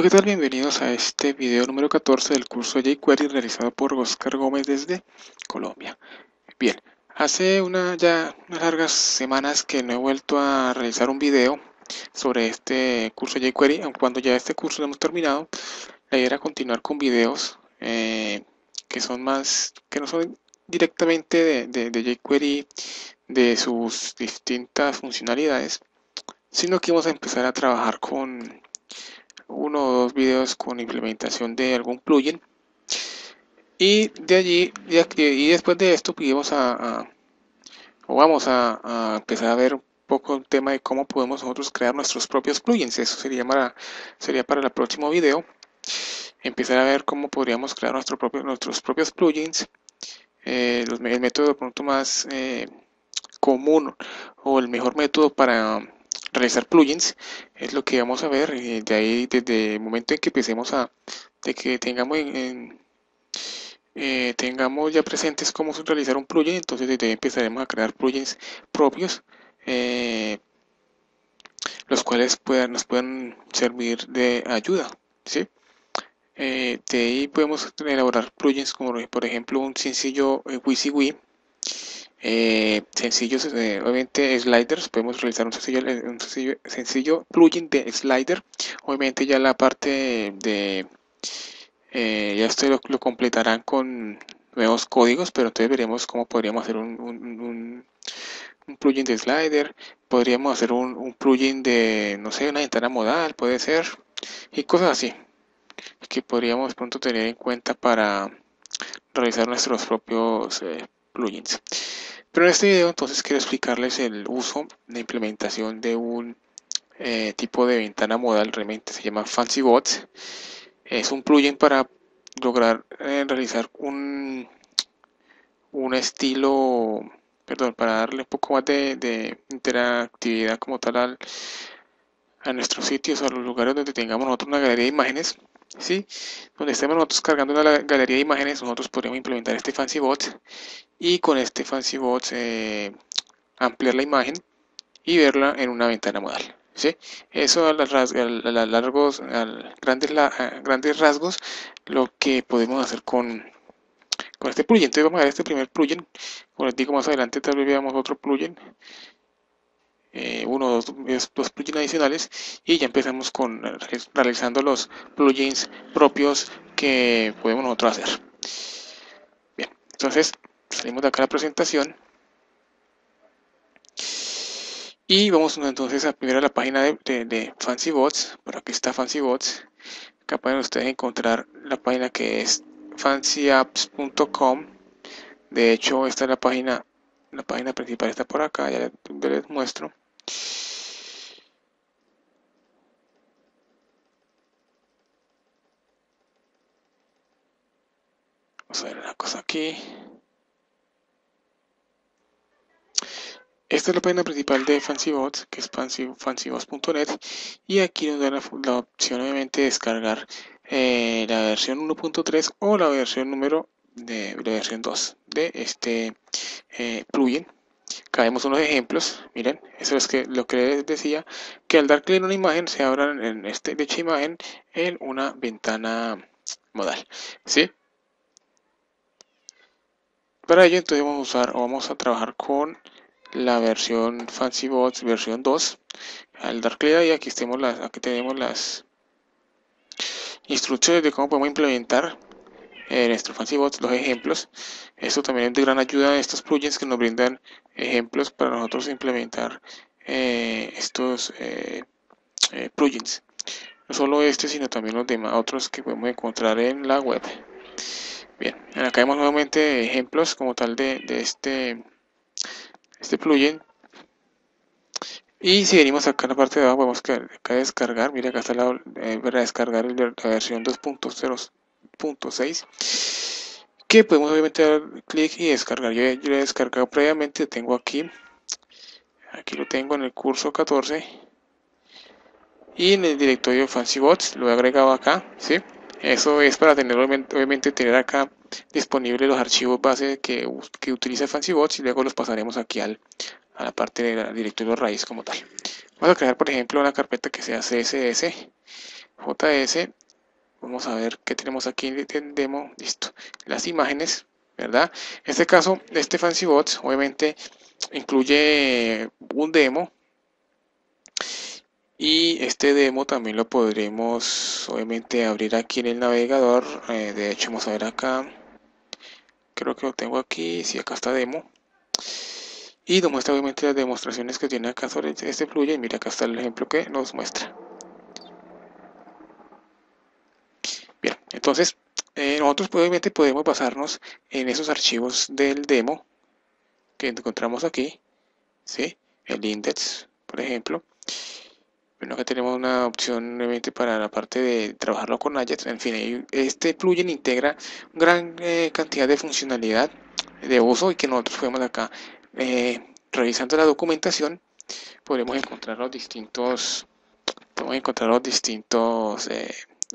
Hola, ¿qué tal? Bienvenidos a este video número 14 del curso jQuery realizado por Oscar Gómez desde Colombia. Bien, hace ya unas largas semanas que no he vuelto a realizar un video sobre este curso jQuery, aun cuando ya este curso lo hemos terminado. La idea era continuar con videos que no son directamente de jQuery, de sus distintas funcionalidades, sino que vamos a empezar a trabajar con uno o dos videos con implementación de algún plugin, y de allí y después de esto vamos a empezar a ver un poco el tema de cómo podemos nosotros crear nuestros propios plugins. Eso sería para el próximo video, empezar a ver cómo podríamos crear nuestros propios plugins. El método de pronto más común o el mejor método para realizar plugins es lo que vamos a ver. De ahí, desde el momento en que empecemos de que tengamos ya presentes cómo realizar un plugin, entonces desde ahí empezaremos a crear plugins propios, eh, los cuales nos puedan servir de ayuda, ¿sí? De ahí podemos elaborar plugins como por ejemplo un sencillo WYSIWYG, sencillos, obviamente sliders. Podemos realizar un sencillo plugin de slider. Obviamente ya la parte ya esto lo completarán con nuevos códigos, pero entonces veremos cómo podríamos hacer un plugin de slider. Podríamos hacer un plugin de, no sé, una ventana modal, puede ser, y cosas así que podríamos pronto tener en cuenta para realizar nuestros propios plugins. Pero en este video entonces quiero explicarles el uso de implementación de un tipo de ventana modal. Realmente se llama FancyBots. Es un plugin para lograr realizar un estilo, perdón, para darle un poco más de interactividad como tal a nuestros sitios, a los lugares donde tengamos nosotros una galería de imágenes. ¿Sí? Donde estemos nosotros cargando una galería de imágenes, nosotros podríamos implementar este FancyBots, y con este FancyBots ampliar la imagen y verla en una ventana modal. ¿Sí? Eso grandes rasgos lo que podemos hacer con este plugin. Entonces vamos a ver este primer plugin. Como les digo, más adelante tal vez veamos otro plugin, uno o dos plugins adicionales, y ya empezamos con realizando los plugins propios que podemos nosotros hacer. Bien, entonces salimos de acá a la presentación y vamos entonces primero a la página de FancyBots. Por aquí está FancyBots. Acá pueden ustedes encontrar la página que es fancyapps.com. De hecho, esta es la página principal está por acá, ya les muestro. Vamos a ver una cosa aquí. Esta es la página principal de FancyBots, que es fancybots.net, y aquí nos da la opción obviamente de descargar la versión 1.3 o la versión la versión 2 de este plugin. Acá vemos unos ejemplos. Miren, eso es lo que les decía, que al dar clic en una imagen se abran en dicha imagen en una ventana modal, ¿sí? Para ello entonces vamos a trabajar con la versión FancyBots versión 2. Al dar clic ahí, aquí tenemos las instrucciones de cómo podemos implementar nuestro FancyBots, los ejemplos. Esto también es de gran ayuda en estos plugins, que nos brindan ejemplos para nosotros implementar estos plugins. No solo este, sino también los demás otros que podemos encontrar en la web. Bien, acá vemos nuevamente ejemplos como tal de este plugin. Y si venimos acá en la parte de abajo, vemos que acá descargar. Mira, acá está para descargar la versión 2.0.6, que podemos obviamente dar clic y descargar. Yo lo he descargado previamente, tengo aquí lo tengo en el curso 14, y en el directorio FancyBots lo he agregado acá, ¿sí? Eso es para tener, obviamente tener acá disponibles los archivos base que utiliza FancyBots, y luego los pasaremos aquí a la parte del directorio raíz como tal. Vamos a crear, por ejemplo, una carpeta que sea CSS. JS. Vamos a ver qué tenemos aquí en demo. Listo. Las imágenes, ¿verdad? En este caso, este FancyBots obviamente incluye un demo. Y este demo también lo podremos obviamente abrir aquí en el navegador. De hecho, vamos a ver acá. Creo que lo tengo aquí. Sí, acá está demo. Y nos muestra obviamente las demostraciones que tiene acá sobre este plugin. Mira, acá está el ejemplo que nos muestra. Bien, entonces nosotros obviamente podemos basarnos en esos archivos del demo que encontramos aquí, ¿sí? El index, por ejemplo. Bueno, acá tenemos una opción obviamente para la parte de trabajarlo con Ajax. En fin, este plugin integra gran cantidad de funcionalidad de uso y que nosotros podemos acá, revisando la documentación, podemos encontrar los distintos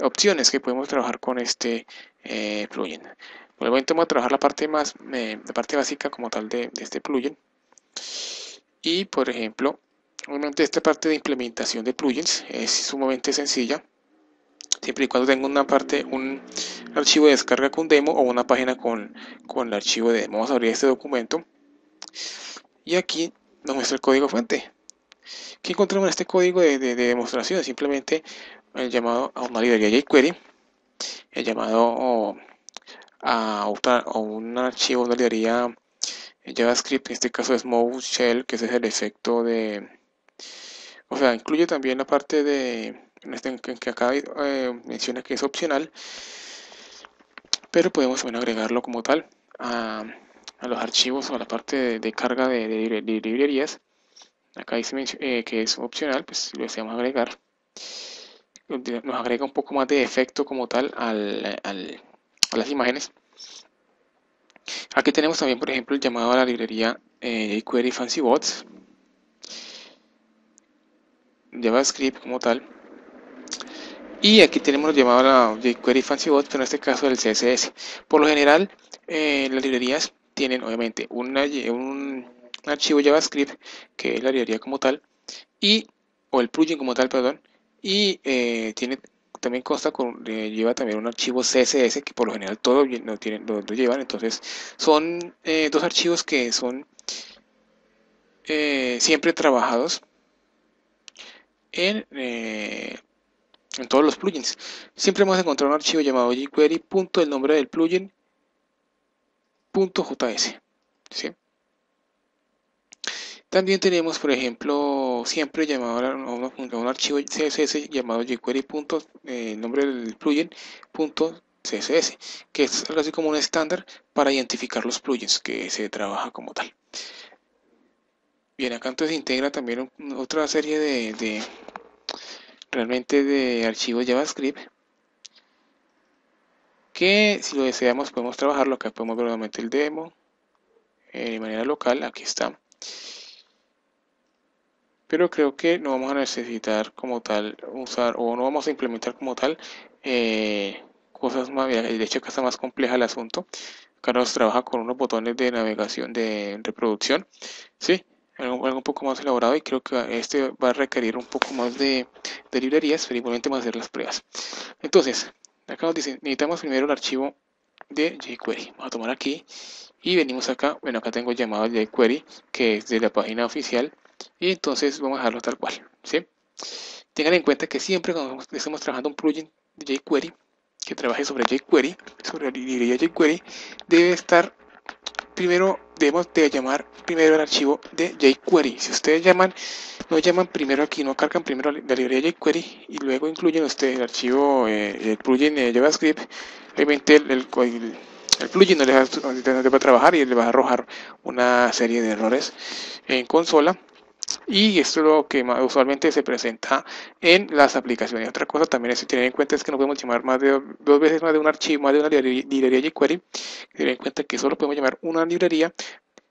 opciones que podemos trabajar con este plugin. Por el momento vamos a trabajar la parte básica como tal de este plugin. Y por ejemplo, obviamente esta parte de implementación de plugins es sumamente sencilla, siempre y cuando tenga un archivo de descarga con demo o una página con el archivo de demo. Vamos a abrir este documento y aquí nos muestra el código fuente. ¿Qué encontramos en este código de demostración? Simplemente el llamado a una librería jQuery, el llamado a un archivo, una librería JavaScript, en este caso es Smooth Shell, que ese es el efecto de... O sea, incluye también la parte de... que acá menciona que es opcional, pero podemos también agregarlo como tal a los archivos o a la parte de carga de librerías. Acá dice que es opcional, pues si lo deseamos agregar, nos agrega un poco más de efecto como tal a las imágenes. Aquí tenemos también, por ejemplo, el llamado a la librería jQuery FancyBots, JavaScript como tal. Y aquí tenemos el llamado a la jQuery FancyBots, pero en este caso el CSS. Por lo general, las librerías tienen obviamente un archivo JavaScript, que es la librería como tal, o el plugin como tal, perdón, y también lleva también un archivo CSS, que por lo general todos lo llevan. Entonces son dos archivos que son siempre trabajados en todos los plugins. Siempre vamos a encontrar un archivo llamado jQuery. El nombre del plugin .js, ¿sí? También tenemos, por ejemplo, siempre llamado a un archivo CSS llamado jQuery. El nombre del plugin .css, que es algo así como un estándar para identificar los plugins que se trabaja como tal. Bien, acá entonces se integra también otra serie realmente de archivos JavaScript que si lo deseamos podemos trabajarlo. Acá podemos ver nuevamente el demo de manera local, aquí está. Pero creo que no vamos a necesitar como tal usar, o no vamos a implementar como tal cosas más. De hecho acá está más compleja el asunto. Acá nos trabaja con unos botones de navegación de reproducción, ¿sí? Algo un poco más elaborado, y creo que este va a requerir un poco más de librerías, pero igualmente vamos a hacer las pruebas. Entonces, acá nos dice, necesitamos primero el archivo de jQuery. Vamos a tomar aquí y venimos acá. Bueno, acá tengo el llamado de jQuery, que es de la página oficial, y entonces vamos a dejarlo tal cual, ¿sí? Tengan en cuenta que siempre cuando estemos trabajando un plugin de jQuery que trabaje sobre jQuery, sobre la librería jQuery, debe estar primero, debemos de llamar primero el archivo de jQuery. Si ustedes no llaman primero aquí, no cargan primero la librería jQuery y luego incluyen ustedes el archivo, el plugin de JavaScript, obviamente el plugin no les va a trabajar y le va a arrojar una serie de errores en consola. Y esto es lo que usualmente se presenta en las aplicaciones. Otra cosa también es tener en cuenta es que no podemos llamar dos veces más de un archivo, más de una librería jQuery. Tener en cuenta que solo podemos llamar una librería.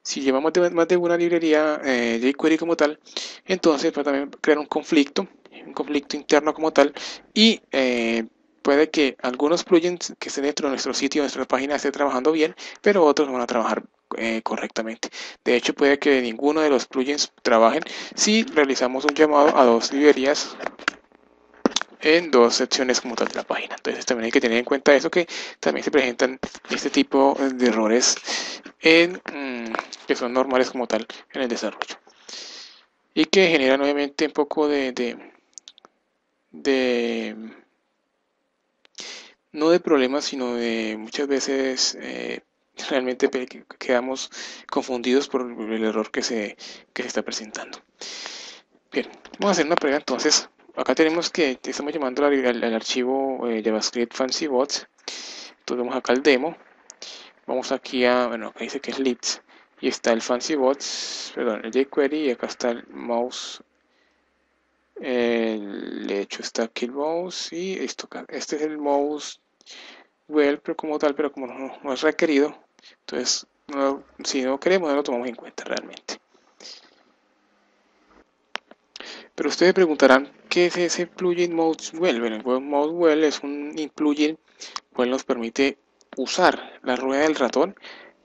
Si llevamos más de una librería jQuery como tal, entonces va a también crear un conflicto interno como tal, y puede que algunos plugins que estén dentro de nuestro sitio, de nuestra página, estén trabajando bien, pero otros no van a trabajar correctamente. De hecho, puede que ninguno de los plugins trabajen si realizamos un llamado a dos librerías en dos secciones como tal de la página. Entonces también hay que tener en cuenta eso, que también se presentan este tipo de errores que son normales como tal en el desarrollo y que generan obviamente un poco de no de problemas, sino de muchas veces realmente quedamos confundidos por el error que se está presentando. Bien, vamos a hacer una prueba entonces. Acá tenemos que estamos llamando al archivo JavaScript FancyBots. Entonces vamos acá al demo. Vamos aquí a, bueno, acá dice que es leads. Y está el FancyBots, perdón, el jQuery. Y acá está el mouse. De hecho está aquí el mouse. Y esto acá. Este es el mouse well, pero como tal, pero como no es requerido. Entonces, si no queremos, no lo tomamos en cuenta realmente. Pero ustedes preguntarán, ¿qué es ese plugin Mousewell? Bueno, el Mousewell es un plugin cual nos permite usar la rueda del ratón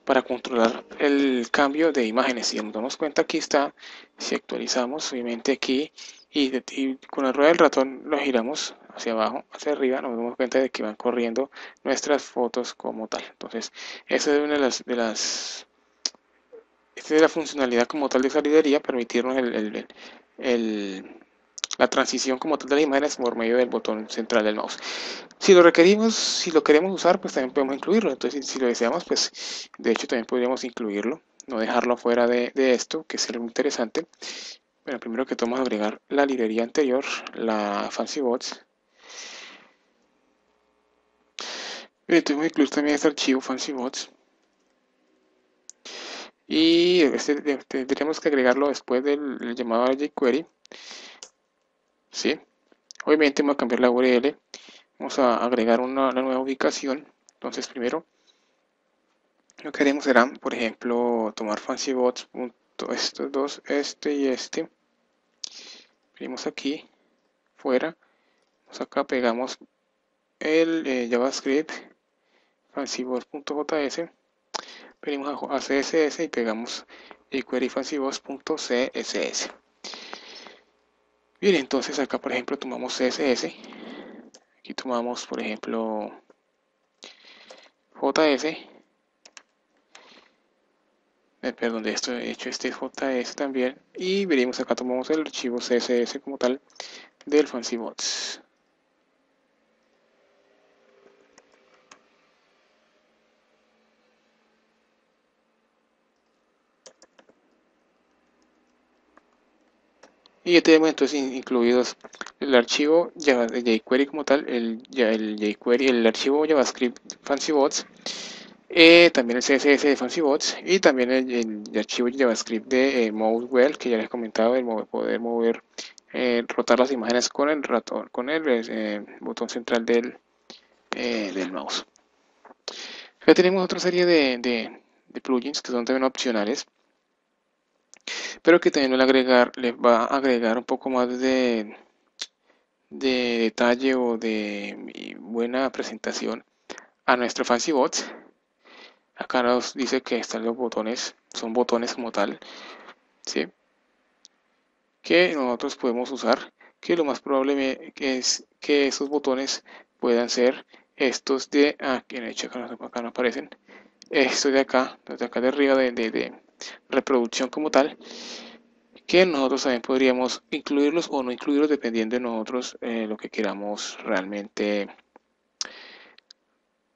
para controlar el cambio de imágenes. Si nos damos cuenta, aquí está, si actualizamos, obviamente aquí, y con la rueda del ratón lo giramos hacia abajo, hacia arriba, nos damos cuenta de que van corriendo nuestras fotos como tal. Entonces, esa es una esta es la funcionalidad como tal de esa librería, permitirnos la transición como tal de las imágenes por medio del botón central del mouse. Si lo requerimos, si lo queremos usar, pues también podemos incluirlo. Entonces, si lo deseamos, pues de hecho también podríamos incluirlo, no dejarlo fuera de esto, que es algo interesante. Bueno, primero que todo vamos a agregar la librería anterior, la FancyBots. Bien, tengo que incluir también este archivo FancyBots. Y tendríamos que agregarlo después del llamado a jQuery. ¿Sí? Obviamente vamos a cambiar la URL. Vamos a agregar una nueva ubicación. Entonces, primero lo que haremos será, por ejemplo, tomar FancyBots. Estos dos, este y este. Venimos aquí, fuera. Acá pegamos el JavaScript fancybots.js. Venimos a CSS y pegamos jQuery fancybots.css. Bien, entonces acá por ejemplo tomamos CSS. Aquí tomamos por ejemplo JS. Perdón, de esto he hecho este JS también. Y veremos acá tomamos el archivo CSS como tal del FancyBots. Y ya tenemos entonces incluidos el archivo de jQuery como tal, el jQuery, el archivo JavaScript FancyBots, también el CSS de FancyBots y también el archivo JavaScript de Movewell, que ya les he comentado, el poder mover, rotar las imágenes con el ratón, con el botón central del mouse. Acá tenemos otra serie de plugins que son también opcionales, pero que también les va a agregar un poco más de detalle o de buena presentación a nuestro FancyBots. Acá nos dice que están los botones, son botones como tal, ¿sí? Que nosotros podemos usar, que lo más probable es que esos botones puedan ser estos de aquí, de hecho acá no aparecen, estos de acá de arriba de reproducción como tal, que nosotros también podríamos incluirlos o no incluirlos dependiendo de nosotros lo que queramos realmente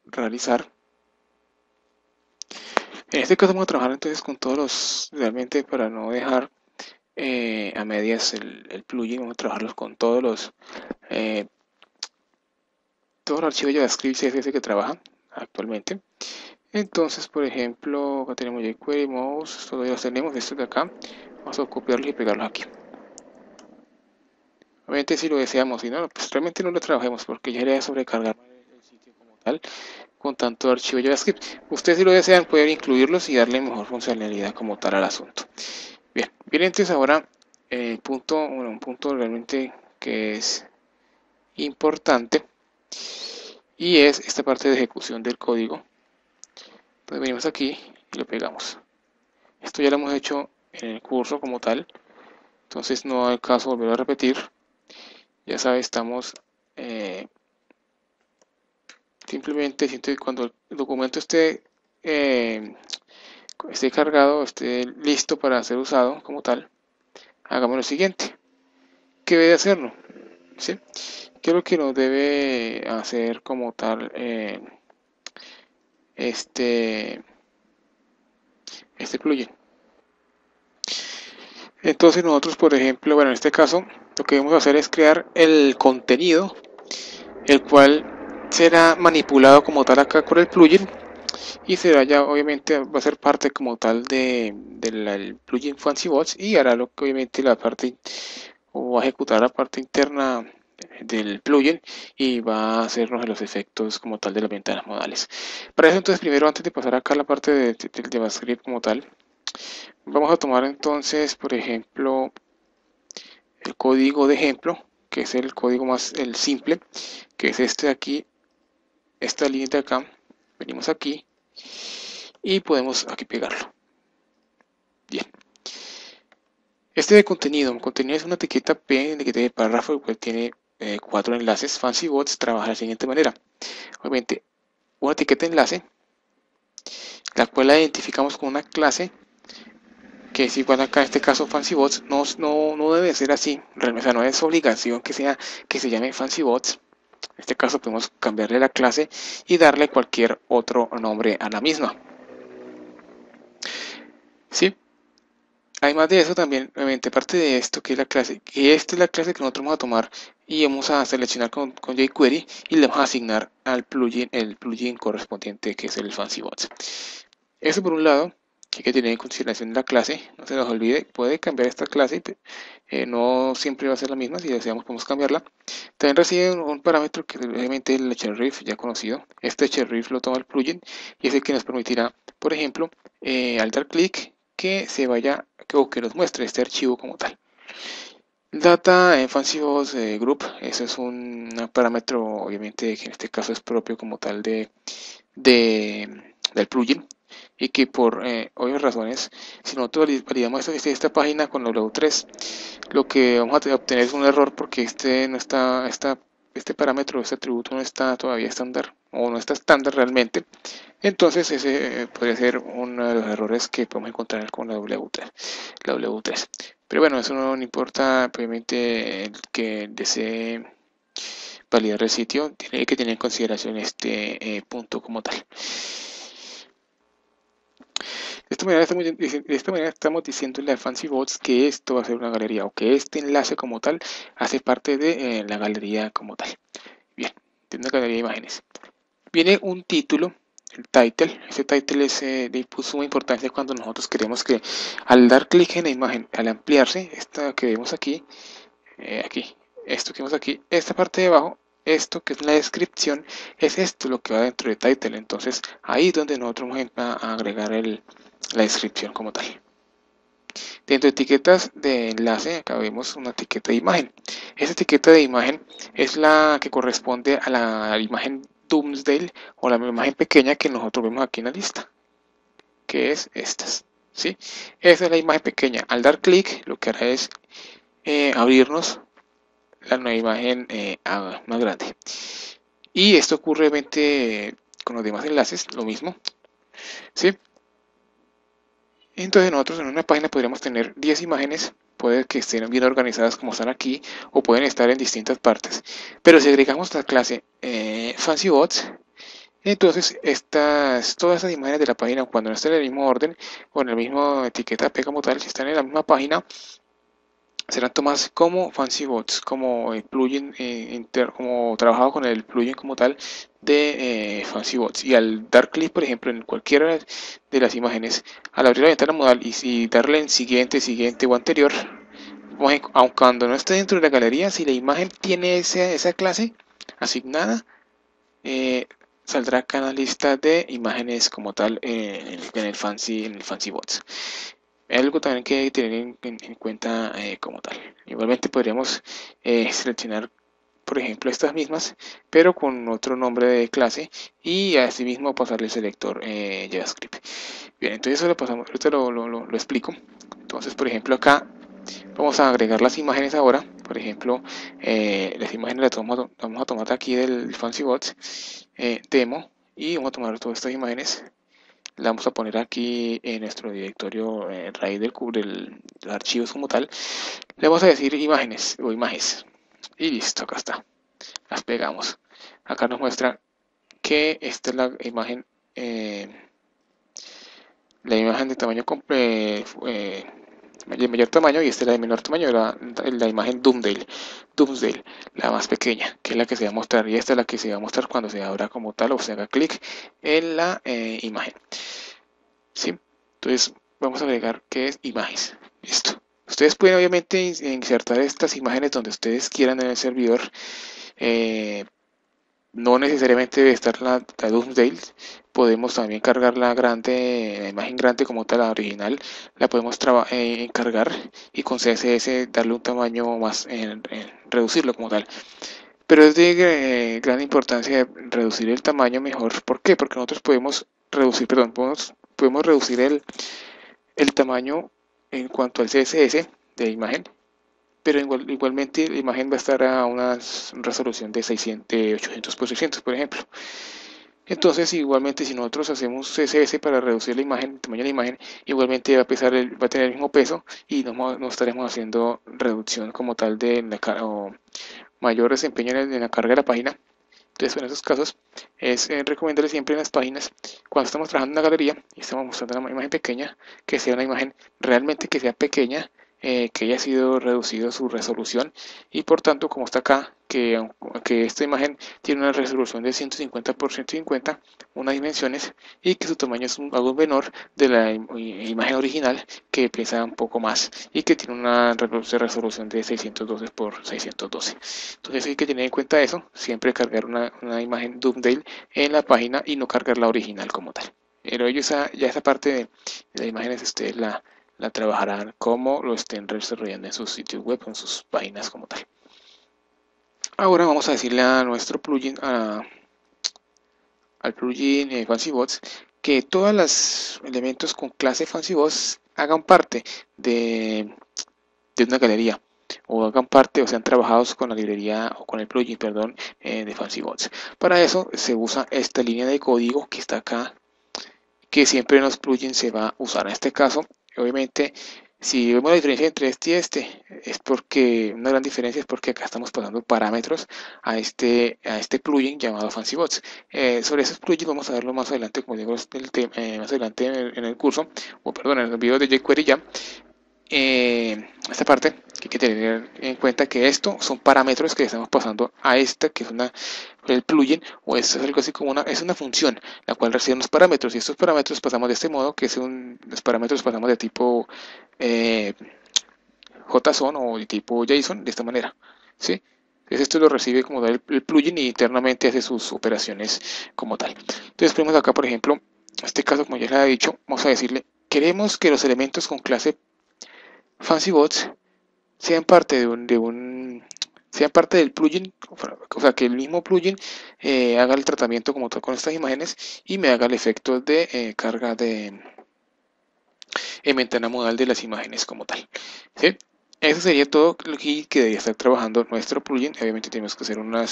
realizar. En este caso vamos a trabajar entonces con todos los, realmente para no dejar a medias el plugin, vamos a trabajarlos con todos los archivos de JavaScript CSS que trabajan actualmente. Entonces, por ejemplo, acá tenemos jQuery, mouse, todos los tenemos, estos de acá, vamos a copiarlos y pegarlos aquí. Obviamente si lo deseamos, si no, pues realmente no lo trabajemos porque ya iría a sobrecargar el sitio como tal con tanto archivo JavaScript. Ustedes si lo desean pueden incluirlos y darle mejor funcionalidad como tal al asunto. Bien, entonces ahora un punto realmente que es importante y es esta parte de ejecución del código. Entonces venimos aquí y lo pegamos. Esto ya lo hemos hecho en el curso como tal, entonces no hay caso volver a repetir. Ya sabes, estamos simplemente cuando el documento esté cargado, esté listo para ser usado como tal, hagamos lo siguiente. ¿Qué debe hacerlo? ¿Sí? ¿Qué es lo que nos debe hacer como tal este, este plugin? Entonces nosotros, por ejemplo, bueno, en este caso, lo que debemos hacer es crear el contenido, el cual será manipulado como tal acá por el plugin y será ya, obviamente, va a ser parte como tal del plugin FancyBots y hará lo que obviamente la parte o va a ejecutar la parte interna del plugin y va a hacernos los efectos como tal de las ventanas modales. Para eso entonces primero antes de pasar acá a la parte del JavaScript como tal, vamos a tomar entonces por ejemplo el código de ejemplo, que es el código más el simple, que es este de aquí, esta línea de acá, venimos aquí y podemos aquí pegarlo. Bien. Este de contenido es una etiqueta P, etiqueta de párrafo, el cual tiene 4 enlaces. FancyBots trabaja de la siguiente manera. Obviamente, una etiqueta enlace, la cual la identificamos con una clase que es igual acá en este caso FancyBots. No debe ser así, o sea, no es obligación que se llame FancyBots. En este caso podemos cambiarle la clase y darle cualquier otro nombre a la misma. ¿Sí? Además de eso también, obviamente, parte de esto que es la clase, que esta es la clase que nosotros vamos a tomar y vamos a seleccionar con jQuery y le vamos a asignar al plugin el plugin correspondiente que es el FancyBots. Eso por un lado, hay que tener en consideración la clase, no se nos olvide, puede cambiar esta clase, no siempre va a ser la misma, si deseamos podemos cambiarla. También recibe un parámetro que obviamente es el href ya conocido. Este href lo toma el plugin y es el que nos permitirá, por ejemplo, al dar clic, que se vaya o que nos muestre este archivo como tal. Data en FancyBots Group, eso es un parámetro obviamente que en este caso es propio como tal del plugin y que por obvias razones, si nosotros validamos esta página con W3, lo que vamos a obtener es un error porque este parámetro, este atributo no está todavía estándar o no está estándar realmente. Entonces ese podría ser uno de los errores que podemos encontrar con la W3. Pero bueno, eso no importa, obviamente el que desee validar el sitio tiene que tener en consideración este punto como tal. De esta manera estamos diciéndole a FancyBots que esto va a ser una galería o que este enlace como tal hace parte de la galería como tal. Bien, de una galería de imágenes. Viene un título, el title. Este title es de suma importancia cuando nosotros queremos que al dar clic en la imagen, al ampliarse, esta que vemos aquí, esto que vemos aquí, esta parte de abajo, esto que es la descripción, es esto lo que va dentro de title. Entonces ahí es donde nosotros vamos a agregar la descripción como tal. Dentro de etiquetas de enlace, acá vemos una etiqueta de imagen. Esta etiqueta de imagen es la que corresponde a la imagen Doomsday o la imagen pequeña que nosotros vemos aquí en la lista, que es estas. ¿Sí? Esa es la imagen pequeña. Al dar clic, lo que hará es abrirnos la nueva imagen más grande. Y esto ocurre obviamente con los demás enlaces, lo mismo. ¿Sí? Entonces nosotros en una página podríamos tener 10 imágenes, puede que estén bien organizadas como están aquí, o pueden estar en distintas partes. Pero si agregamos la clase FancyBots, entonces todas estas imágenes de la página, cuando no estén en el mismo orden o en la misma etiqueta P como tal, si están en la misma página, serán tomadas como FancyBots, como plugin como trabajado con el plugin como tal de FancyBots. Y al dar clic, por ejemplo, en cualquiera de las imágenes, al abrir la ventana modal y si darle en siguiente, siguiente o anterior, aun cuando no esté dentro de la galería, si la imagen tiene esa clase asignada, saldrá acá en la lista de imágenes como tal en el FancyBots. Es algo también que hay que tener en cuenta como tal. Igualmente podríamos seleccionar, por ejemplo, estas mismas, pero con otro nombre de clase y asimismo pasarle el selector JavaScript. Bien, entonces eso lo pasamos, ahorita lo explico. Entonces, por ejemplo, acá vamos a agregar las imágenes ahora. por ejemplo, las imágenes las vamos a tomar aquí del FancyBots demo, y vamos a tomar todas estas imágenes, las vamos a poner aquí en nuestro directorio raíz de archivos como tal. Le vamos a decir imágenes o imágenes, y listo, acá está, las pegamos. Acá nos muestra que esta es eh, la imagen de tamaño de mayor tamaño, y esta es la de menor tamaño, la imagen Doomsdale, la más pequeña, que es la que se va a mostrar, y esta es la que se va a mostrar cuando se abra como tal o se haga clic en la imagen. ¿Sí? Entonces vamos a agregar que es imágenes. Listo. Ustedes pueden obviamente insertar estas imágenes donde ustedes quieran en el servidor. Eh, no necesariamente debe estar la Doomsdale. Podemos también cargar la imagen grande como tal, la original. La podemos encargar y con CSS darle un tamaño más, reducirlo como tal. Pero es de gran importancia reducir el tamaño mejor. ¿Por qué? Porque nosotros podemos reducir, perdón, podemos reducir el tamaño en cuanto al CSS de imagen, pero igualmente la imagen va a estar a una resolución de 800 por 600, por ejemplo. Entonces, igualmente, si nosotros hacemos CSS para reducir la imagen, el tamaño de la imagen, igualmente va a tener el mismo peso, y no estaremos haciendo reducción como tal o mayor desempeño en la carga de la página. Entonces, en esos casos, es recomendable siempre en las páginas, cuando estamos trabajando en una galería y estamos mostrando una imagen pequeña, que sea una imagen realmente que sea pequeña, que haya sido reducido su resolución, y por tanto, como está acá, que esta imagen tiene una resolución de 150 por 150, unas dimensiones, y que su tamaño es algo menor de la imagen original, que pesa un poco más y que tiene una resolución de 612 por 612. Entonces hay que tener en cuenta eso, siempre cargar una imagen Doomsdale en la página y no cargar la original como tal. Pero ellos ya esa parte de las imágenes ustedes la trabajarán como lo estén desarrollando en sus sitios web, en sus páginas como tal. Ahora vamos a decirle a nuestro plugin, al plugin FancyBots, que todos los elementos con clase FancyBots hagan parte de una galería, o hagan parte o sean trabajados con la librería o con el plugin, perdón, de FancyBots. Para eso se usa esta línea de código que está acá, que siempre en los plugins se va a usar. En este caso, obviamente, si vemos la diferencia entre este y este, es porque una gran diferencia es porque acá estamos pasando parámetros a este plugin llamado FancyBots. Sobre esos plugins vamos a verlo más adelante, como digo, más adelante en el curso, o perdón, en el video de jQuery ya. Esta parte que hay que tener en cuenta que esto son parámetros que estamos pasando a esta, que es el plugin, o esto es algo así como es una función la cual recibe unos parámetros, y estos parámetros pasamos de este modo, que los parámetros pasamos de tipo JSON o de tipo JSON, de esta manera, ¿sí? Entonces esto lo recibe como tal el plugin, y internamente hace sus operaciones como tal. Entonces ponemos acá, por ejemplo, en este caso, como ya les he dicho, vamos a decirle, queremos que los elementos con clase FancyBots sean parte sean parte del plugin, o sea, que el mismo plugin haga el tratamiento como tal con estas imágenes, y me haga el efecto de carga en ventana modal de las imágenes como tal. ¿Sí? Eso sería todo lo que debería estar trabajando nuestro plugin. Obviamente tenemos que hacer una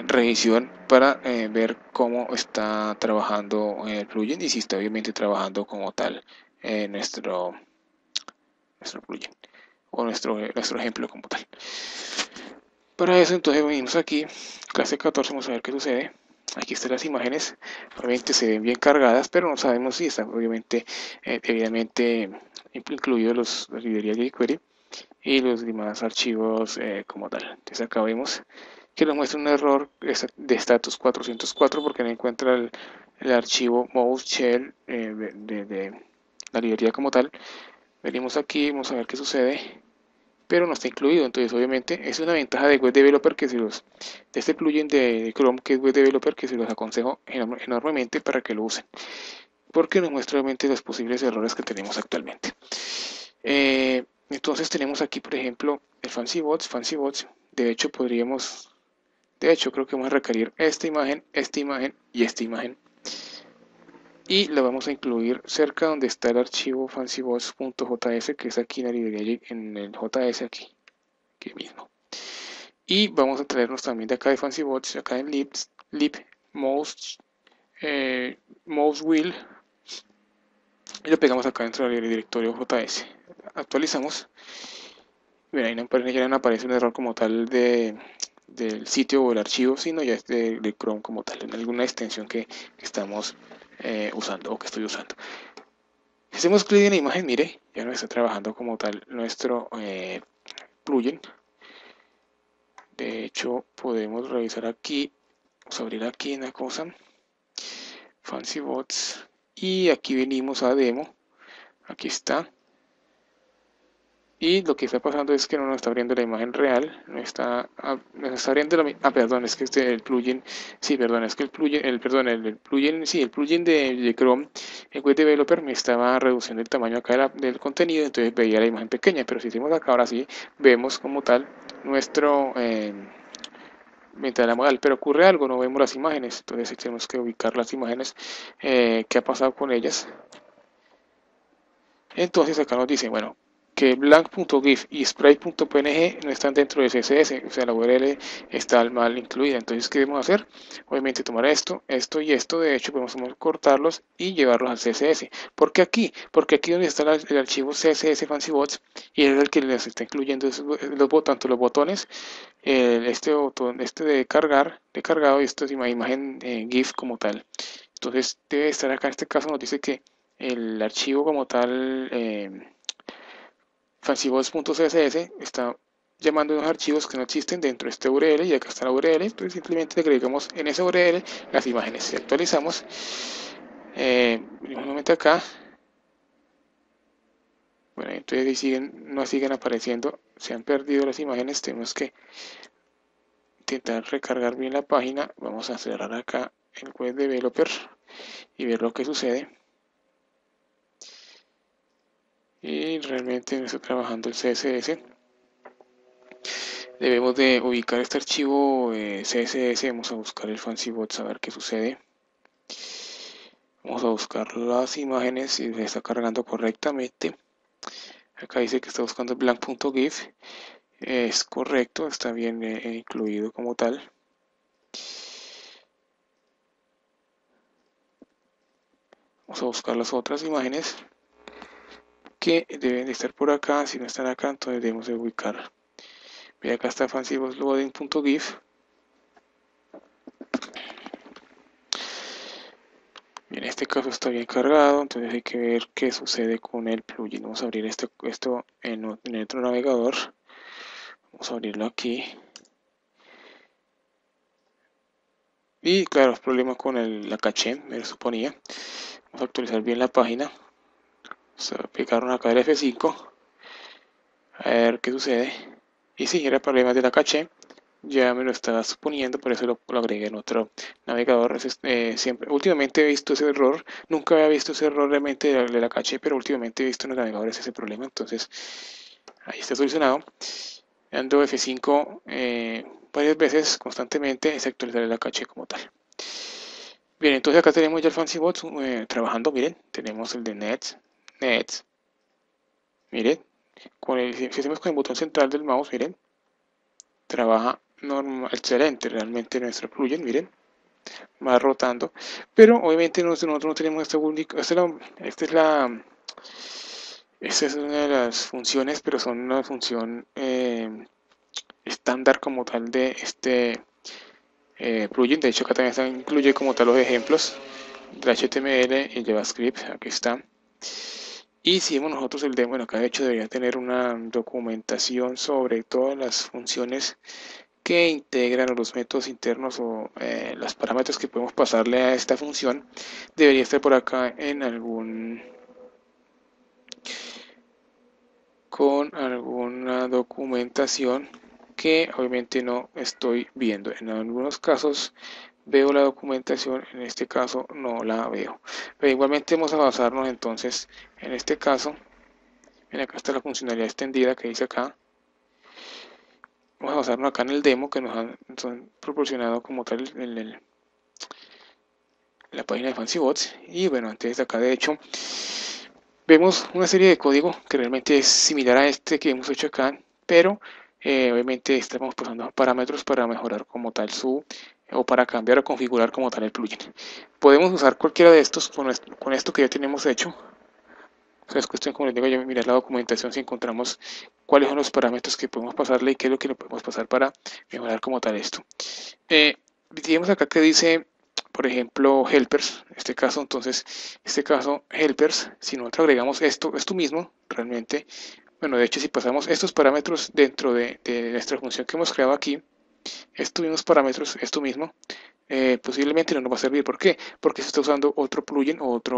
revisión para ver cómo está trabajando el plugin, y si está obviamente trabajando como tal nuestro plugin, o nuestro ejemplo como tal. Para eso, entonces venimos aquí, clase 14, vamos a ver qué sucede. Aquí están las imágenes, obviamente se ven bien cargadas, pero no sabemos si están obviamente debidamente incluidos las librerías de jQuery y los demás archivos como tal. Entonces acá vemos que nos muestra un error de status 404 porque no encuentra el archivo mouse shell de la librería como tal. Venimos aquí, vamos a ver qué sucede, pero no está incluido. Entonces obviamente es una ventaja de Web Developer de este plugin de Chrome, que es Web Developer, que se los aconsejo enormemente para que lo usen, porque nos muestra obviamente los posibles errores que tenemos actualmente. Entonces tenemos aquí, por ejemplo, el FancyBots. De hecho creo que vamos a requerir esta imagen y esta imagen, y la vamos a incluir cerca donde está el archivo fancybots.js, que es aquí en la librería, en el JS aquí aquí mismo. Y vamos a traernos también de acá de FancyBots, acá en lib mouse, mouse wheel, y lo pegamos acá dentro del directorio JS. Actualizamos. Bien, ahí ya no aparece un error como tal del sitio o el archivo, sino ya es de Chrome como tal, en alguna extensión que estamos usando o que estoy usando. Si hacemos clic en la imagen, mire, ya no está trabajando como tal nuestro plugin. De hecho, podemos revisar aquí, vamos a abrir aquí una cosa, FancyBots, y aquí venimos a demo, aquí está. Y lo que está pasando es que no nos está abriendo la imagen real, nos está abriendo perdón, es que el plugin, sí, perdón, es que el plugin, sí, el plugin de Chrome, el Web Developer me estaba reduciendo el tamaño acá del contenido, entonces veía la imagen pequeña, pero si hicimos acá, ahora sí, vemos como tal nuestro ventana modal, pero ocurre algo, no vemos las imágenes, entonces tenemos que ubicar las imágenes, qué ha pasado con ellas. Entonces acá nos dice, bueno, que blank.gif y sprite.png no están dentro de CSS, o sea, la URL está mal incluida. Entonces, ¿qué debemos hacer? Obviamente tomar esto y esto, de hecho, podemos cortarlos y llevarlos al CSS. ¿Por qué aquí? Porque aquí donde está el archivo CSS FancyBots y es el que les está incluyendo tanto los botones, este botón, de cargar, de cargado, y esto es imagen GIF como tal. Entonces, debe estar acá, en este caso nos dice que el archivo como tal fancybots.css está llamando unos archivos que no existen dentro de este URL y acá está la URL, entonces simplemente le agregamos en esa URL las imágenes. Si actualizamos, nuevamente acá, bueno, entonces no siguen apareciendo, se han perdido las imágenes, tenemos que intentar recargar bien la página. Vamos a cerrar acá el web developer y ver lo que sucede. Y realmente no está trabajando el CSS. Debemos de ubicar este archivo CSS, vamos a buscar el FancyBots a ver qué sucede. Vamos a buscar las imágenes si se está cargando correctamente. Acá dice que está buscando blank.gif. Es correcto, está bien incluido como tal. Vamos a buscar las otras imágenes que deben de estar por acá. Si no están acá, entonces debemos de ubicar. Ve, acá está FancyBots loading.gif. En este caso está bien cargado, entonces hay que ver qué sucede con el plugin. Vamos a abrir esto en otro navegador. Vamos a abrirlo aquí. Y claro, problema con la caché, me lo suponía. Vamos a actualizar bien la página. Vamos a aplicar acá el F5. A ver qué sucede. Y si era problema de la caché, ya me lo estaba suponiendo, por eso lo agregué en otro navegador. Últimamente he visto ese error, nunca había visto ese error realmente de la caché, pero últimamente he visto en los navegadores ese problema, entonces ahí está solucionado. Dando F5 varias veces constantemente es actualizar la caché como tal. Bien, entonces acá tenemos ya el FancyBots trabajando, miren, tenemos el de Nets, miren, si hacemos con el botón central del mouse, miren, trabaja normal, excelente realmente nuestro plugin, miren, va rotando, pero obviamente nosotros no tenemos esta única, esta es una de las funciones, pero son una función estándar como tal de este plugin. De hecho acá también incluye como tal los ejemplos de HTML y JavaScript, aquí está. Y si vemos nosotros el demo, bueno, acá de hecho debería tener una documentación sobre todas las funciones que integran los métodos internos o los parámetros que podemos pasarle a esta función. Debería estar por acá con alguna documentación que obviamente no estoy viendo. En algunos casos veo la documentación, en este caso no la veo. Pero igualmente vamos a basarnos entonces en este caso. Ven, acá está la funcionalidad extendida que dice acá. Vamos a basarnos acá en el demo que nos han proporcionado como tal en la página de FancyBots. Y bueno, antes de acá de hecho vemos una serie de código que realmente es similar a este que hemos hecho acá, pero obviamente estamos pasando parámetros para mejorar como tal su, o para cambiar o configurar como tal el plugin. Podemos usar cualquiera de estos con esto que ya tenemos hecho. O sea, es cuestión, como les digo, yo mirar la documentación si encontramos cuáles son los parámetros que podemos pasarle y qué es lo que le podemos pasar para mejorar como tal esto. Digamos acá que dice, por ejemplo, helpers, en este caso, entonces, este caso, helpers, si nosotros agregamos esto mismo, realmente, bueno, de hecho, si pasamos estos parámetros dentro de nuestra función que hemos creado aquí, estos mismos parámetros, esto mismo, posiblemente no nos va a servir. ¿Por qué? Porque se está usando otro plugin o otra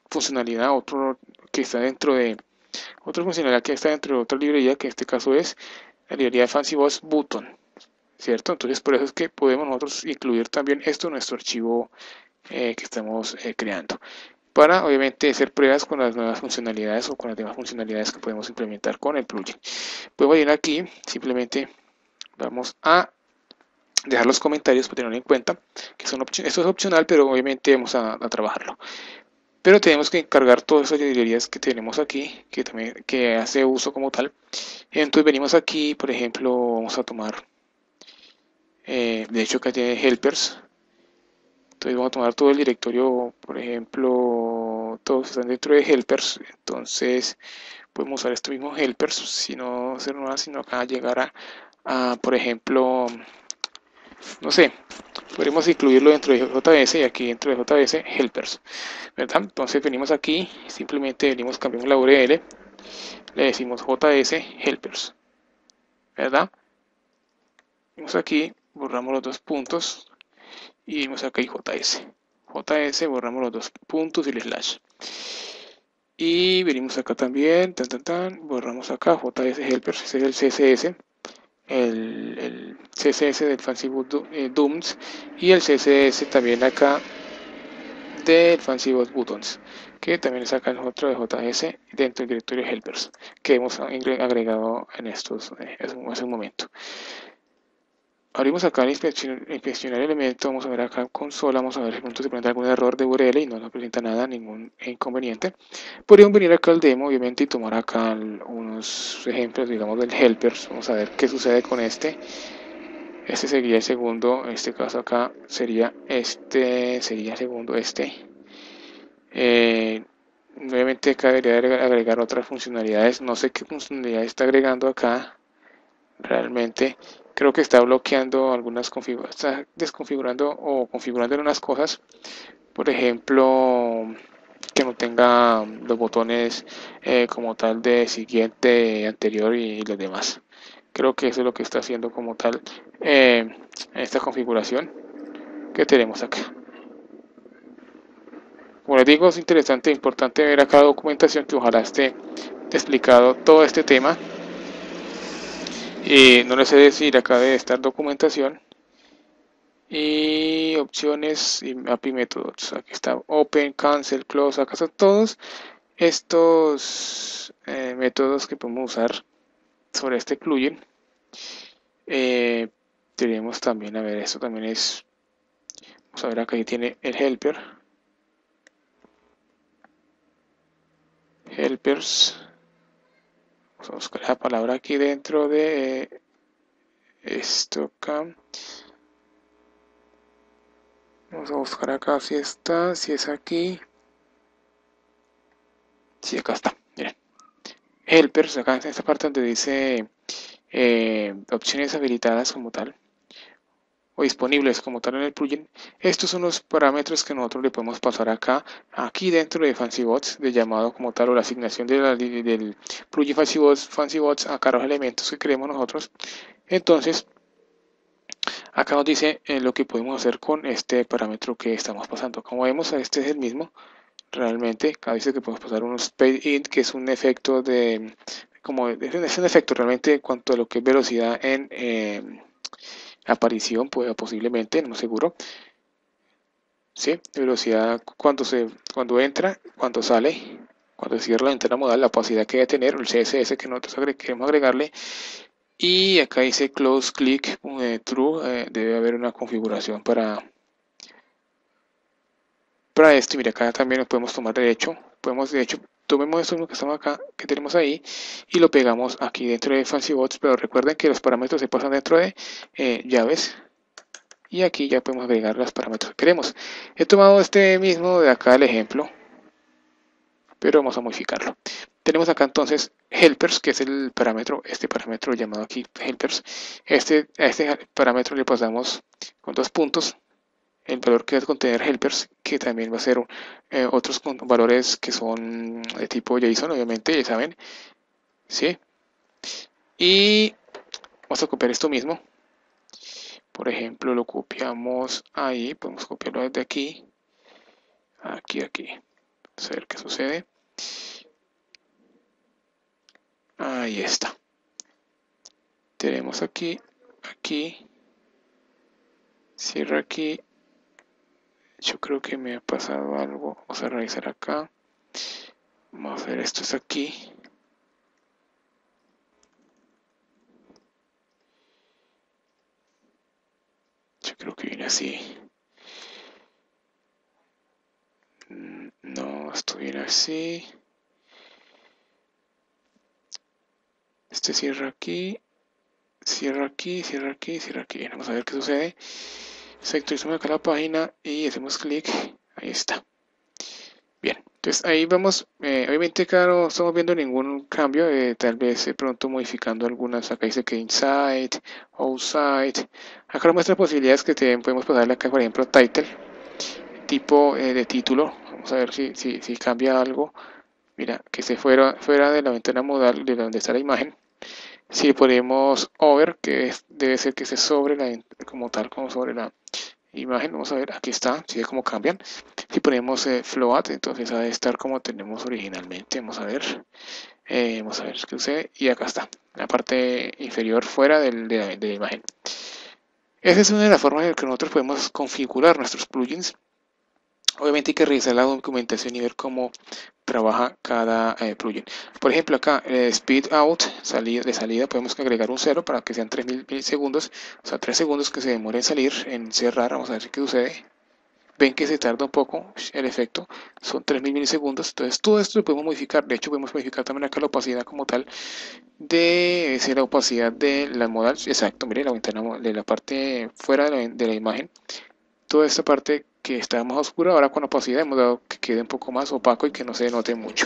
funcionalidad, otro que está dentro de otra funcionalidad que está dentro de otra librería, que en este caso es la librería de FancyBots Button, ¿cierto? Entonces por eso es que podemos nosotros incluir también esto en nuestro archivo que estamos creando, para obviamente hacer pruebas con las nuevas funcionalidades o con las demás funcionalidades que podemos implementar con el plugin. Podemos ir aquí, simplemente vamos a dejar los comentarios para tenerlo en cuenta, que son esto es opcional, pero obviamente vamos a trabajarlo. Pero tenemos que cargar todas esas librerías que tenemos aquí, que también que hace uso como tal. Entonces venimos aquí, por ejemplo, vamos a tomar, de hecho acá tiene helpers. Entonces vamos a tomar todo el directorio, por ejemplo, todos están dentro de helpers. Entonces podemos usar estos mismos helpers, si no hacer nada, sino acá llegar por ejemplo, no sé, podemos incluirlo dentro de JS y aquí dentro de JS helpers, ¿verdad? Entonces venimos aquí, simplemente venimos, cambiamos la URL, le decimos JS helpers, ¿verdad? Venimos aquí, borramos los dos puntos y venimos acá y JS, borramos los dos puntos y el slash. Y venimos acá también, borramos acá JS helpers, ese es el CSS. El CSS del FancyBot Dooms y el CSS también acá del FancyBot Buttons, que también es acá el otro de JS dentro del directorio helpers que hemos agregado en estos hace un momento. Abrimos acá el inspeccionar elemento, vamos a ver acá consola, vamos a ver si pronto se presenta algún error de URL y no nos presenta nada, ningún inconveniente. Podríamos venir acá al demo, obviamente, y tomar acá unos ejemplos, digamos, del helpers. Vamos a ver qué sucede con este. Este sería el segundo, en este caso acá sería sería el segundo obviamente acá debería agregar otras funcionalidades, no sé qué funcionalidades está agregando acá, realmente creo que está bloqueando algunas configuraciones, está desconfigurando o configurando unas cosas, por ejemplo, que no tenga los botones como tal de siguiente, anterior y los demás. Creo que eso es lo que está haciendo como tal en esta configuración que tenemos acá. Como les digo, es interesante e importante ver acá la documentación que ojalá esté explicado todo este tema. Y no les sé decir, acá debe estar documentación y opciones y API métodos. Aquí está Open, Cancel, Close. Acá están todos estos métodos que podemos usar sobre este plugin. Tenemos también, a ver, esto también es, vamos a ver acá, ahí tiene el helper. Helpers. Vamos a buscar la palabra aquí dentro de esto acá. Vamos a buscar acá si está, si es aquí. Sí, acá está. Miren. Helpers, acá en esta parte donde dice opciones habilitadas como tal o disponibles como tal en el plugin. Estos son los parámetros que nosotros le podemos pasar acá, aquí dentro de FancyBots, de llamado como tal, o la asignación del plugin FancyBots acá los elementos que queremos nosotros. Entonces, acá nos dice lo que podemos hacer con este parámetro que estamos pasando. Como vemos, este es el mismo. Realmente, acá dice que podemos pasar un speed int, que es un efecto de, como es un efecto realmente en cuanto a lo que es velocidad en aparición, pues posiblemente, no seguro. ¿Sí? Velocidad cuando entra, cuando sale, cuando cierra la ventana modal, la opacidad que debe tener, el CSS que nosotros queremos agregarle. Y acá dice close click true, debe haber una configuración para esto. Y mira, acá también nos podemos tomar derecho, podemos de hecho tomemos esto mismo que estamos acá, que tenemos ahí, y lo pegamos aquí dentro de FancyBots, pero recuerden que los parámetros se pasan dentro de llaves, y aquí ya podemos agregar los parámetros que queremos. He tomado este mismo de acá el ejemplo, pero vamos a modificarlo. Tenemos acá entonces helpers, que es el parámetro, este parámetro llamado aquí helpers. A este parámetro le pasamos con 2 puntos el valor que va a contener helpers, que también va a ser otros valores que son de tipo JSON, obviamente, ya saben, ¿sí? Y vamos a copiar esto mismo. Por ejemplo, lo copiamos ahí, podemos copiarlo desde aquí, aquí. Vamos a ver qué sucede. Ahí está. Tenemos aquí, cierra aquí. Yo creo que me ha pasado algo. Vamos a revisar acá. Vamos a ver, esto es aquí. Yo creo que viene así. No, esto viene así. Este cierra aquí. Cierra aquí. Vamos a ver qué sucede. Sectorizamos acá la página y hacemos clic. Ahí está. Bien, entonces ahí vamos, obviamente acá no estamos viendo ningún cambio, tal vez de pronto modificando algunas, acá dice que inside, outside, acá nos muestra posibilidades que podemos pasarle acá, por ejemplo, title, tipo de título, vamos a ver si cambia algo, mira, que esté fuera de la ventana modal de donde está la imagen, si ponemos over, debe ser que esté sobre como tal, como sobre la imagen, vamos a ver, aquí está, si ve cómo cambian. Si ponemos float, entonces ha de estar como tenemos originalmente, vamos a ver qué sucede, y acá está, la parte inferior fuera de la imagen. Esa es una de las formas en que nosotros podemos configurar nuestros plugins. Obviamente hay que revisar la documentación y ver cómo trabaja cada plugin. Por ejemplo, acá speed out, de salida, podemos agregar un 0 para que sean 3000 milisegundos, o sea, 3 segundos que se demore en salir, en cerrar, vamos a ver qué sucede. Ven que se tarda un poco el efecto, son 3000 milisegundos, entonces todo esto lo podemos modificar, de hecho podemos modificar también acá la opacidad como tal, de ser la opacidad de la modal, exacto, mire la ventana de la parte fuera de la imagen, toda esta parte que está más oscura, ahora con opacidad hemos dado que quede un poco más opaco y que no se note mucho.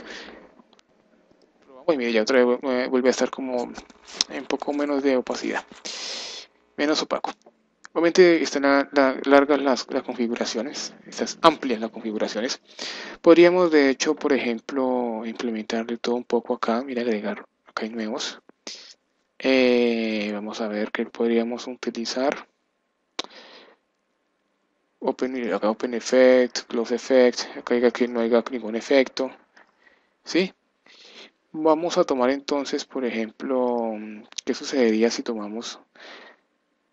Probamos y mire, ya otra vez vuelve a estar como un poco menos de opacidad, menos opaco. Obviamente están largas las configuraciones, estas amplias las configuraciones. Podríamos de hecho, por ejemplo, implementarle todo un poco acá, mira, agregar, acá hay nuevos. Vamos a ver qué podríamos utilizar. Acá Open Effect, Close Effect, acá diga que no haya ningún efecto. ¿Sí? Vamos a tomar entonces, por ejemplo, ¿qué sucedería si tomamos?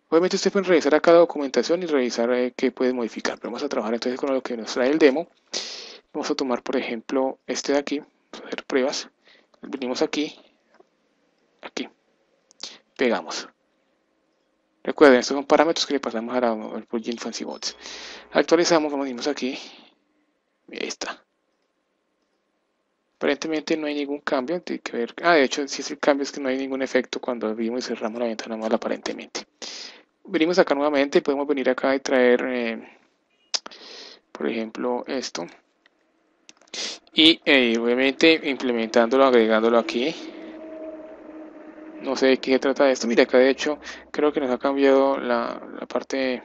Obviamente ustedes pueden revisar acá la documentación y revisar qué pueden modificar. Pero vamos a trabajar entonces con lo que nos trae el demo. Vamos a tomar, por ejemplo, este de aquí. Vamos a hacer pruebas. Venimos aquí. Pegamos. Recuerden, estos son parámetros que le pasamos al plugin FancyBots. Actualizamos, como dijimos aquí. Y ahí está. Aparentemente no hay ningún cambio. Tiene que ver. De hecho, si es el cambio es que no hay ningún efecto cuando abrimos y cerramos la ventana mal aparentemente. Venimos acá nuevamente. Podemos venir acá y traer, por ejemplo, esto. Y obviamente implementándolo, agregándolo aquí. No sé de qué se trata esto. Mira, acá de hecho creo que nos ha cambiado la parte,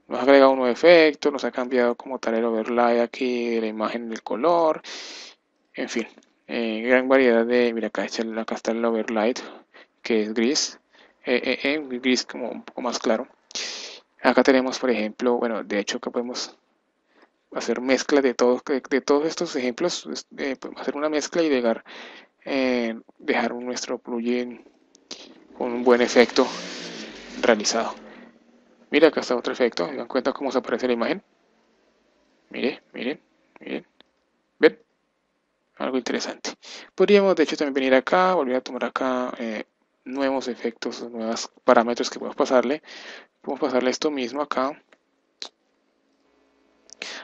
nos ha agregado un nuevo efecto, nos ha cambiado como tal el overlay aquí de la imagen del color, en fin, gran variedad de, mira acá está el overlay que es gris, gris como un poco más claro. Acá tenemos, por ejemplo, bueno, de hecho que podemos hacer mezcla de todos estos ejemplos, podemos hacer una mezcla y dejar nuestro plugin con un buen efecto realizado. Mira, acá está otro efecto. ¿Se dan cuenta cómo se aparece la imagen? Miren. ¿Ven? Algo interesante. Podríamos, de hecho, también venir acá, volver a tomar acá nuevos efectos, nuevos parámetros que podemos pasarle. Podemos pasarle esto mismo acá.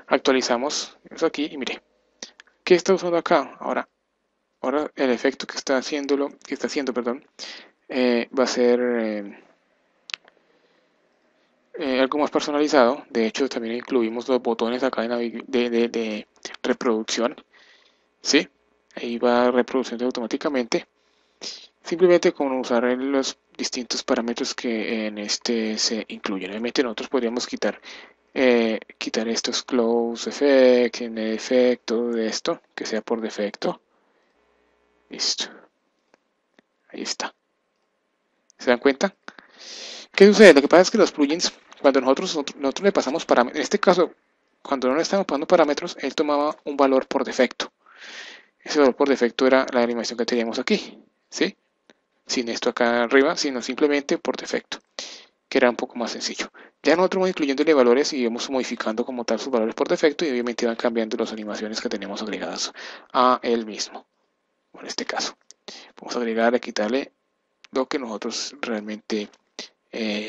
Actualizamos eso aquí y mire. ¿Qué está usando acá? Ahora el efecto que está haciendo, perdón, va a ser algo más personalizado. De hecho, también incluimos los botones acá de reproducción, ¿sí? Ahí va reproduciendo automáticamente. Simplemente con usar los distintos parámetros que en este se incluyen. Obviamente nosotros podríamos quitar estos close effect, en efecto de esto, que sea por defecto. Listo. Ahí está. ¿Se dan cuenta? ¿Qué sucede? Lo que pasa es que los plugins, cuando nosotros le pasamos parámetros, en este caso, cuando no le estábamos pasando parámetros, él tomaba un valor por defecto. Ese valor por defecto era la animación que teníamos aquí, ¿sí? Sin esto acá arriba, sino simplemente por defecto, que era un poco más sencillo. Ya nosotros vamos incluyéndole valores y vamos modificando como tal sus valores por defecto y obviamente van cambiando las animaciones que tenemos agregadas a él mismo. En este caso, vamos a agregar, a quitarle lo que nosotros realmente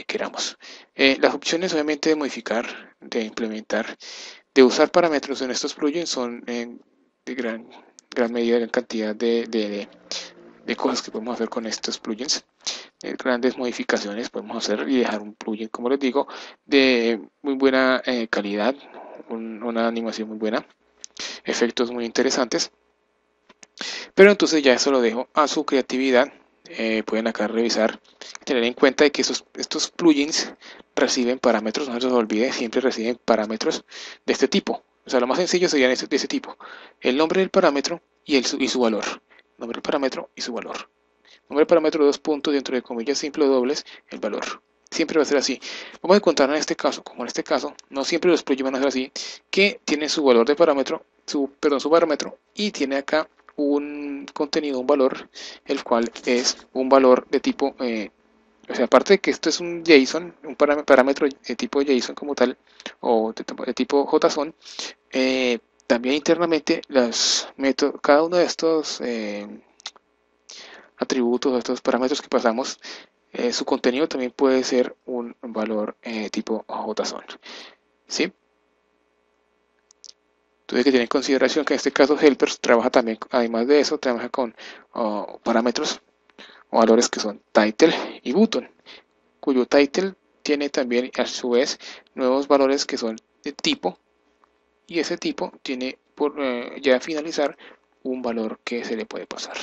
queramos. Las opciones obviamente de modificar, de implementar, de usar parámetros en estos plugins son de gran medida, gran cantidad de cosas que podemos hacer con estos plugins. Grandes modificaciones podemos hacer y dejar un plugin, como les digo, de muy buena calidad, una animación muy buena, efectos muy interesantes. Pero entonces ya eso lo dejo a su creatividad. Pueden acá revisar, tener en cuenta de que estos plugins reciben parámetros, no se les olvide, siempre reciben parámetros de este tipo. O sea, lo más sencillo sería de ese tipo. El nombre del parámetro y su valor. Nombre del parámetro y su valor. Nombre del parámetro, dos puntos, dentro de comillas simple o dobles, el valor. Siempre va a ser así. Vamos a encontrar en este caso, como en este caso, no siempre los plugins van a ser así, que tiene su valor de parámetro, su parámetro, y tiene acá un contenido, un valor, el cual es un valor de tipo, o sea, aparte de que esto es un JSON, un parámetro de tipo JSON como tal, o de tipo JSON, también internamente cada uno de estos atributos, estos parámetros que pasamos, su contenido también puede ser un valor tipo JSON, ¿sí? Entonces hay que tener en consideración que en este caso Helpers trabaja también, además de eso, trabaja con parámetros o valores que son title y button, cuyo title tiene también a su vez nuevos valores que son de tipo, y ese tipo tiene por ya finalizar un valor que se le puede pasar.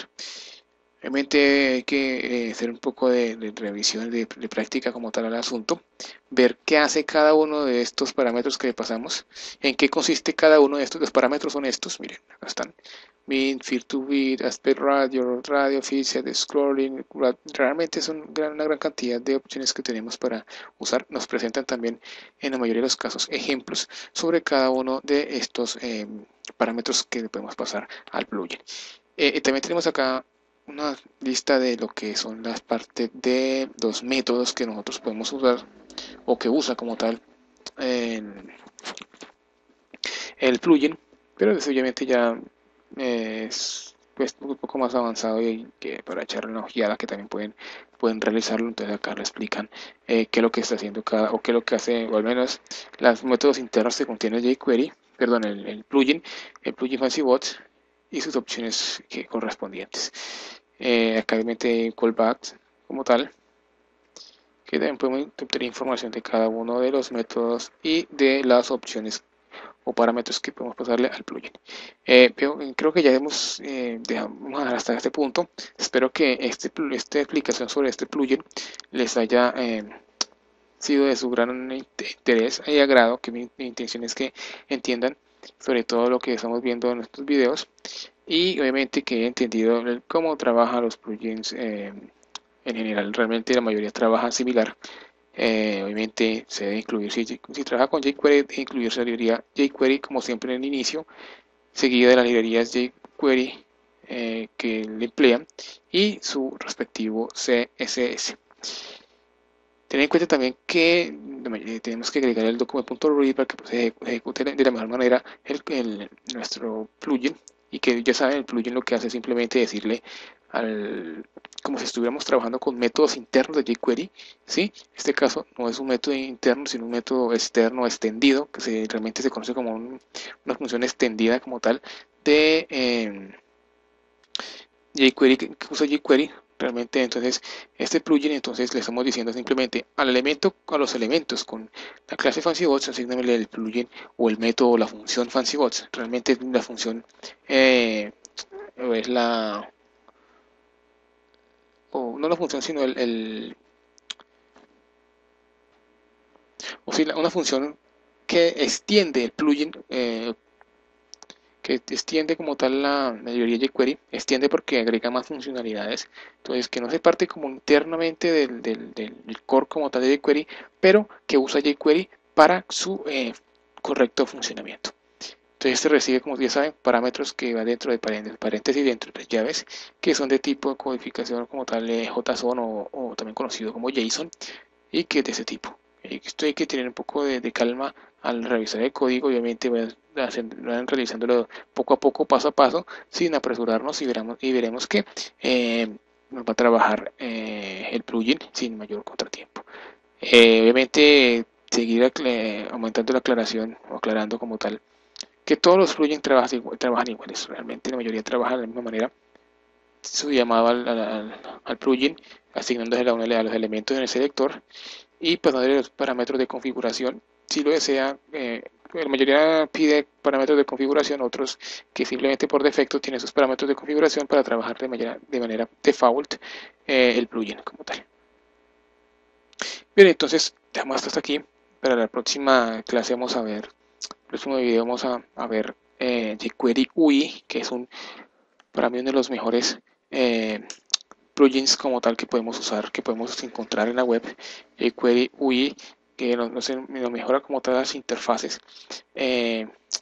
Realmente hay que hacer un poco de revisión, de práctica como tal al asunto, ver qué hace cada uno de estos parámetros que le pasamos, en qué consiste cada uno de estos. Los parámetros son estos, miren, acá están: min, feed to bit, aspect radio, radio, offset, scrolling. Realmente son una gran cantidad de opciones que tenemos para usar. Nos presentan también, en la mayoría de los casos, ejemplos sobre cada uno de estos parámetros que le podemos pasar al plugin. También tenemos acá una lista de lo que son las partes de los métodos que nosotros podemos usar o que usa como tal el plugin, pero eso obviamente ya es pues, un poco más avanzado y que para echarle una ojeada que también pueden realizarlo. Entonces acá le explican qué es lo que está haciendo o qué es lo que hace, o al menos los métodos internos que contiene jQuery, perdón, el plugin FancyBots y sus opciones correspondientes. Acá mete callbacks como tal, que también podemos obtener información de cada uno de los métodos y de las opciones o parámetros que podemos pasarle al plugin. Creo que ya hemos dejamos hasta este punto. Espero que esta explicación sobre este plugin les haya sido de su gran interés y agrado, que mi intención es que entiendan sobre todo lo que estamos viendo en estos videos, y obviamente que he entendido cómo trabajan los plugins en general. Realmente la mayoría trabajan similar. Obviamente se debe incluir, si trabaja con jQuery, debe incluirse la librería jQuery como siempre en el inicio, seguida de las librerías jQuery que le emplean y su respectivo CSS. Ten en cuenta también que tenemos que agregar el document.read para que se ejecute de la mejor manera nuestro plugin, y que ya saben, el plugin lo que hace es simplemente decirle como si estuviéramos trabajando con métodos internos de jQuery, ¿sí? En este caso no es un método interno, sino un método externo extendido, que realmente se conoce como una función extendida como tal, de jQuery, que usa jQuery realmente. Entonces este plugin, entonces le estamos diciendo simplemente al elemento, a los elementos con la clase FancyBots, asignamele el plugin o el método o la función FancyBots. Realmente la función es la, o no la función, sino o sí, una función que extiende el plugin, que extiende como tal la librería jQuery, extiende porque agrega más funcionalidades, entonces que no se parte como internamente del core como tal de jQuery, pero que usa jQuery para su correcto funcionamiento. Entonces este recibe, como ya saben, parámetros que van dentro de paréntesis dentro de las llaves, que son de tipo de codificación como tal JSON o también conocido como JSON, y que es de ese tipo. Esto hay que tener un poco de calma al revisar el código. Obviamente van realizándolo poco a poco, paso a paso, sin apresurarnos, y veremos que nos va a trabajar el plugin sin mayor contratiempo. Obviamente seguir aumentando la aclaración o aclarando como tal que todos los plugins trabajan iguales. Realmente la mayoría trabajan de la misma manera. Su llamado al plugin, asignándose a los elementos en el selector y pasándole los parámetros de configuración si lo desea. La mayoría pide parámetros de configuración, otros que simplemente por defecto tienen sus parámetros de configuración para trabajar de manera default el plugin como tal. Bien, entonces dejamos hasta aquí. Para la próxima clase vamos a ver, el próximo video vamos a ver jQuery UI, que es para mí uno de los mejores plugins como tal que podemos usar, que podemos encontrar en la web. jQuery UI, que nos mejora como todas las interfaces,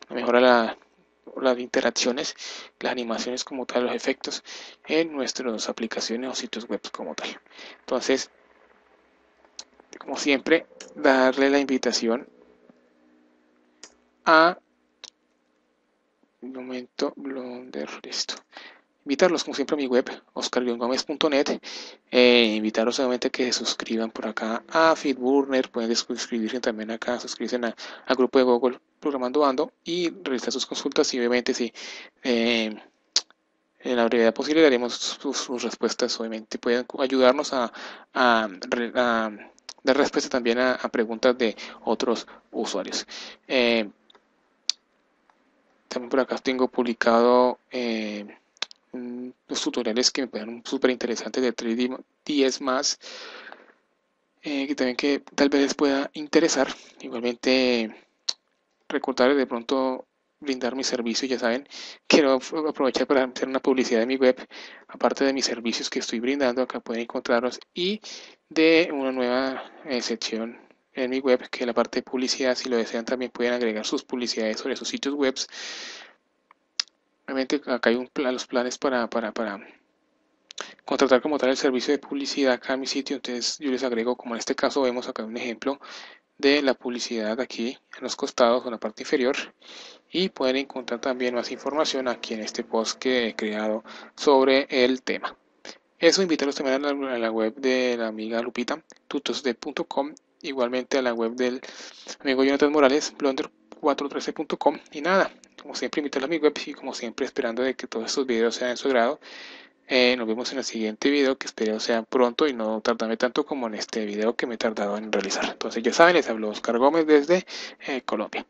mejora las interacciones, las animaciones como tal, los efectos en nuestras aplicaciones o sitios web como tal. Entonces, como siempre, darle la invitación a un momento, Blonder, listo. Invitarlos como siempre a mi web, oscar-gomez.net. Invitarlos obviamente a que se suscriban por acá a Feedburner. Pueden suscribirse también acá, suscribirse al grupo de Google Programando Ando y realizar sus consultas. Y obviamente si en la brevedad posible daremos sus respuestas. Obviamente pueden ayudarnos a dar respuesta también a preguntas de otros usuarios. También por acá tengo publicado los tutoriales que me parecen súper interesantes de 3ds más, que también que tal vez les pueda interesar. Igualmente recordar de pronto brindar mi servicio. Ya saben, quiero aprovechar para hacer una publicidad de mi web, aparte de mis servicios que estoy brindando. Acá pueden encontrarlos, y de una nueva sección en mi web, que es la parte de publicidad. Si lo desean también pueden agregar sus publicidades sobre sus sitios web. Obviamente acá hay los planes para contratar como tal el servicio de publicidad acá en mi sitio. Entonces yo les agrego, como en este caso vemos acá un ejemplo de la publicidad aquí en los costados o en la parte inferior, y pueden encontrar también más información aquí en este post que he creado sobre el tema. Eso, invitarlos también a la web de la amiga Lupita, tutosde.com, igualmente a la web del amigo Jonathan Morales, blonder413.com. Y nada, como siempre, invitarlos a mi web, y como siempre esperando de que todos estos videos sean de su agrado. Nos vemos en el siguiente video, que espero sea pronto y no tardarme tanto como en este video que me he tardado en realizar. Entonces ya saben, les habló Oscar Gómez desde Colombia.